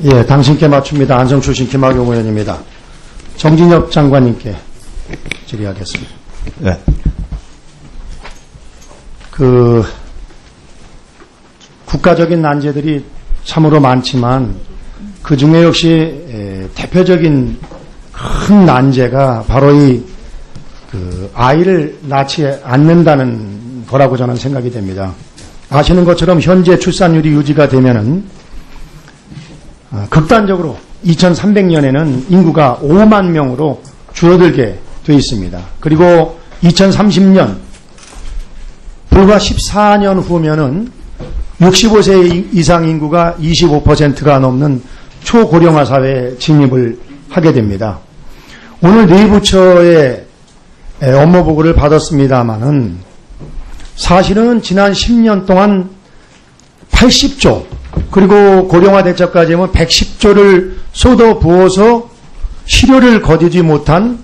예, 당신께 맞춥니다. 안성 출신 김학용 의원입니다. 정진혁 장관님께 질의하겠습니다. 네. 국가적인 난제들이 참으로 많지만 그 중에 역시 대표적인 큰 난제가 바로 아이를 낳지 않는다는 거라고 저는 생각이 됩니다. 아시는 것처럼 현재 출산율이 유지가 되면은 극단적으로 2300년에는 인구가 5만 명으로 줄어들게 돼 있습니다. 그리고 2030년 불과 14년 후면은 65세 이상 인구가 25%가 넘는 초고령화 사회에 진입을 하게 됩니다. 오늘 네 부처의 업무 보고를 받았습니다마는 사실은 지난 10년 동안 80조 그리고 고령화 대책까지 하면 110조를 쏟아 부어서 실효를 거두지 못한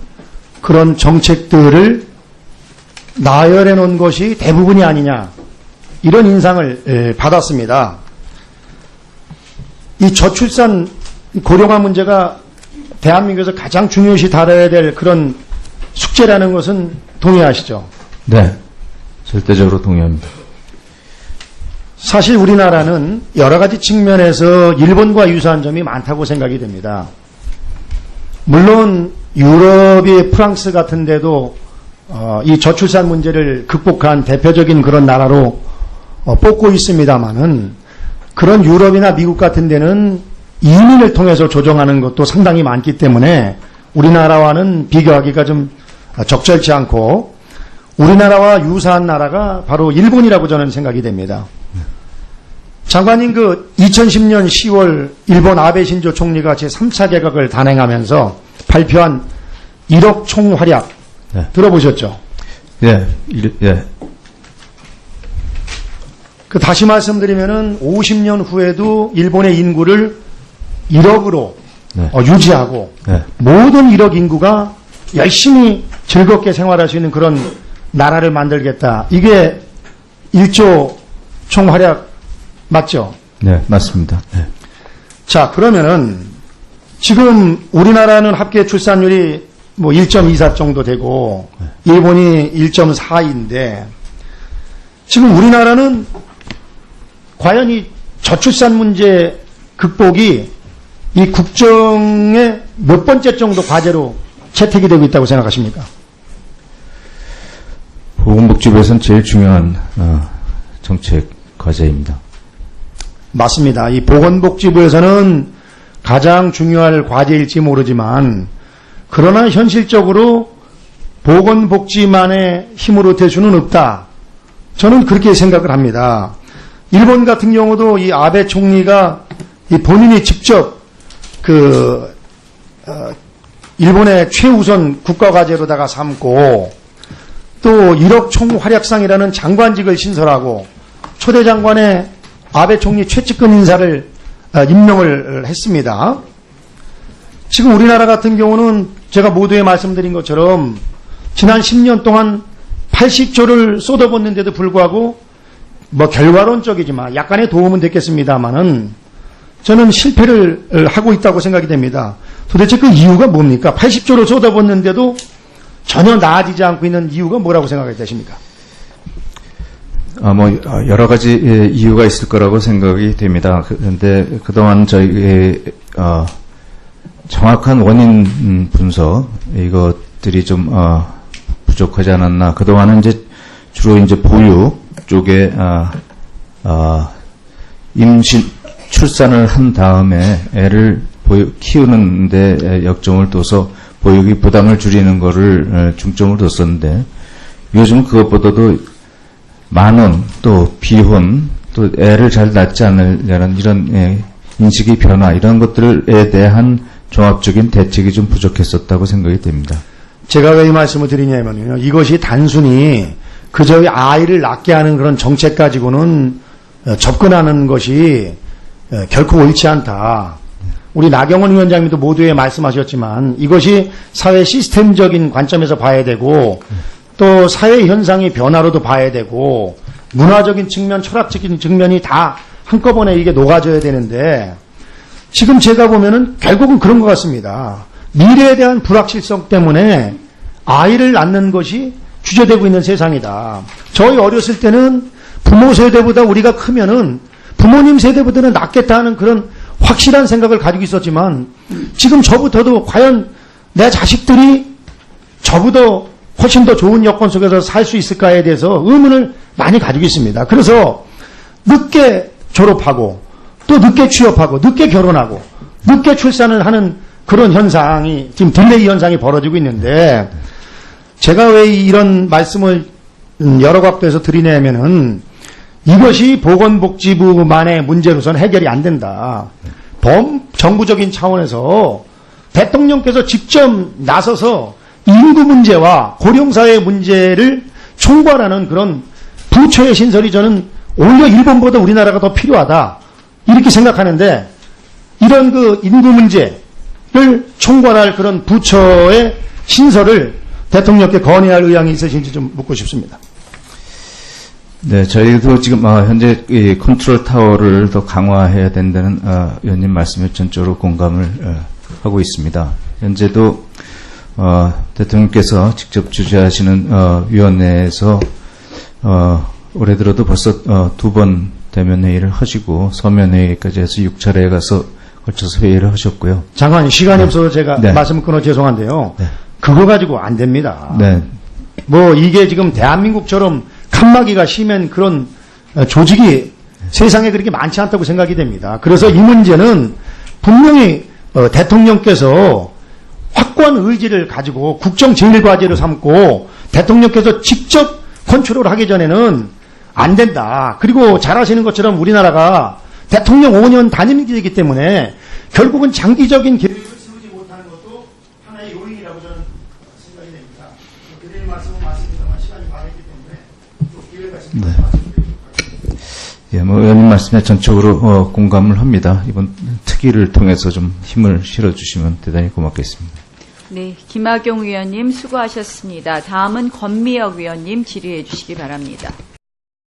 그런 정책들을 나열해 놓은 것이 대부분이 아니냐 이런 인상을 받았습니다. 이 저출산 고령화 문제가 대한민국에서 가장 중요시 다뤄야 될 그런 숙제라는 것은 동의하시죠? 네. 절대적으로 동의합니다. 사실 우리나라는 여러 가지 측면에서 일본과 유사한 점이 많다고 생각이 됩니다. 물론 유럽의 프랑스 같은 데도 이 저출산 문제를 극복한 대표적인 그런 나라로 뽑고 있습니다만은 그런 유럽이나 미국 같은 데는 이민을 통해서 조정하는 것도 상당히 많기 때문에 우리나라와는 비교하기가 좀 적절치 않고 우리나라와 유사한 나라가 바로 일본이라고 저는 생각이 됩니다. 장관님 2010년 10월 일본 아베 신조 총리가 제3차 개각을 단행하면서 발표한 1억 총활약 네. 들어보셨죠? 예. 예. 다시 말씀드리면은 50년 후에도 일본의 인구를 1억으로 네. 유지하고 네. 모든 1억 인구가 열심히 즐겁게 생활할 수 있는 그런 나라를 만들겠다. 이게 1조 총활약 맞죠? 네, 맞습니다. 네. 자, 그러면은 지금 우리나라는 합계 출산율이 1.24 정도 되고 일본이 1.4인데 지금 우리나라는 과연 이 저출산 문제 극복이 이 국정의 몇 번째 정도 과제로 채택이 되고 있다고 생각하십니까? 보건복지부에서는 제일 중요한 정책 과제입니다. 맞습니다. 이 보건복지부에서는 가장 중요할 과제일지 모르지만 그러나 현실적으로 보건복지만의 힘으로 될 수는 없다. 저는 그렇게 생각을 합니다. 일본 같은 경우도 이 아베 총리가 이 본인이 직접 일본의 최우선 국가과제로다가 삼고 또 1억 총활약상이라는 장관직을 신설하고 초대 장관의 아베 총리 최측근 인사를 임명을 했습니다. 지금 우리나라 같은 경우는 제가 모두에 말씀드린 것처럼 지난 10년 동안 80조를 쏟아붓는데도 불구하고 결과론적이지만 약간의 도움은 됐겠습니다만은 저는 실패를 하고 있다고 생각이 됩니다. 도대체 그 이유가 뭡니까? 80조를 쏟아붓는데도 전혀 나아지지 않고 있는 이유가 뭐라고 생각이 되십니까? 여러 가지 이유가 있을 거라고 생각이 됩니다. 그런데 그동안 저희 정확한 원인 분석 이것들이 좀 부족하지 않았나. 그동안은 주로 보육 쪽에 임신 출산을 한 다음에 애를 키우는데 역점을 둬서 보육이 부담을 줄이는 거를 중점을 뒀었는데 요즘 그것보다도 만원 또 비혼 또 애를 잘 낳지 않으려는 이런 인식의 변화 이런 것들에 대한 종합적인 대책이 좀 부족했었다고 생각이 됩니다. 제가 왜 이 말씀을 드리냐면요. 이것이 단순히 그저 아이를 낳게 하는 그런 정책 가지고는 접근하는 것이 결코 옳지 않다. 우리 나경원 위원장님도 모두에 말씀하셨지만 이것이 사회 시스템적인 관점에서 봐야 되고 또 사회 현상의 변화로도 봐야 되고 문화적인 측면, 철학적인 측면이 다 한꺼번에 이게 녹아져야 되는데 지금 제가 보면은 결국은 그런 것 같습니다. 미래에 대한 불확실성 때문에 아이를 낳는 것이 주저되고 있는 세상이다. 저희 어렸을 때는 부모 세대보다 우리가 크면은 부모님 세대보다는 낫겠다 하는 그런 확실한 생각을 가지고 있었지만 지금 저부터도 과연 내 자식들이 저보다 훨씬 더 좋은 여건 속에서 살 수 있을까에 대해서 의문을 많이 가지고 있습니다. 그래서 늦게 졸업하고 또 늦게 취업하고 늦게 결혼하고 늦게 출산을 하는 그런 현상이 지금 딜레이 현상이 벌어지고 있는데 제가 왜 이런 말씀을 여러 각도에서 드리냐면은 이것이 보건복지부만의 문제로서는 해결이 안 된다. 범정부적인 차원에서 대통령께서 직접 나서서 인구 문제와 고령사회 문제를 총괄하는 그런 부처의 신설이 저는 오히려 일본보다 우리나라가 더 필요하다. 이렇게 생각하는데 이런 그 인구 문제를 총괄할 그런 부처의 신설을 대통령께 건의할 의향이 있으신지 좀 묻고 싶습니다. 네, 저희도 지금 현재 이 컨트롤 타워를 더 강화해야 된다는 의원님 말씀에 전적으로 공감을 하고 있습니다. 현재도 대통령께서 직접 주재하시는 위원회에서 올해 들어도 벌써 2번 대면 회의를 하시고 서면 회의까지 해서 6차례에 가서 걸쳐서 회의를 하셨고요. 장관님 시간이 네. 없어서 제가 네. 말씀 끊어 죄송한데요. 네. 그거 가지고 안 됩니다. 네, 뭐 이게 지금 대한민국처럼 칸막이가 심한 그런 조직이 세상에 그렇게 많지 않다고 생각이 됩니다. 그래서 이 문제는 분명히 대통령께서 확고한 의지를 가지고 국정제일과제로 삼고 대통령께서 직접 컨트롤하기 전에는 안 된다. 그리고 잘 아시는 것처럼 우리나라가 대통령 5년 단임기이기 때문에 결국은 장기적인 계획을 세우지 못하는 것도 하나의 요인이라고 저는 생각이 됩니다. 드릴 말씀은 맞습니다만 시간이 많았기 때문에 또 기회가 있으면 네. 말씀드리도록 하겠습니다. 예, 의원님 말씀에 전적으로 공감을 합니다. 이번 특위를 통해서 좀 힘을 실어주시면 대단히 고맙겠습니다. 네, 김학용 의원님 수고하셨습니다. 다음은 권미혁 의원님 질의해 주시기 바랍니다.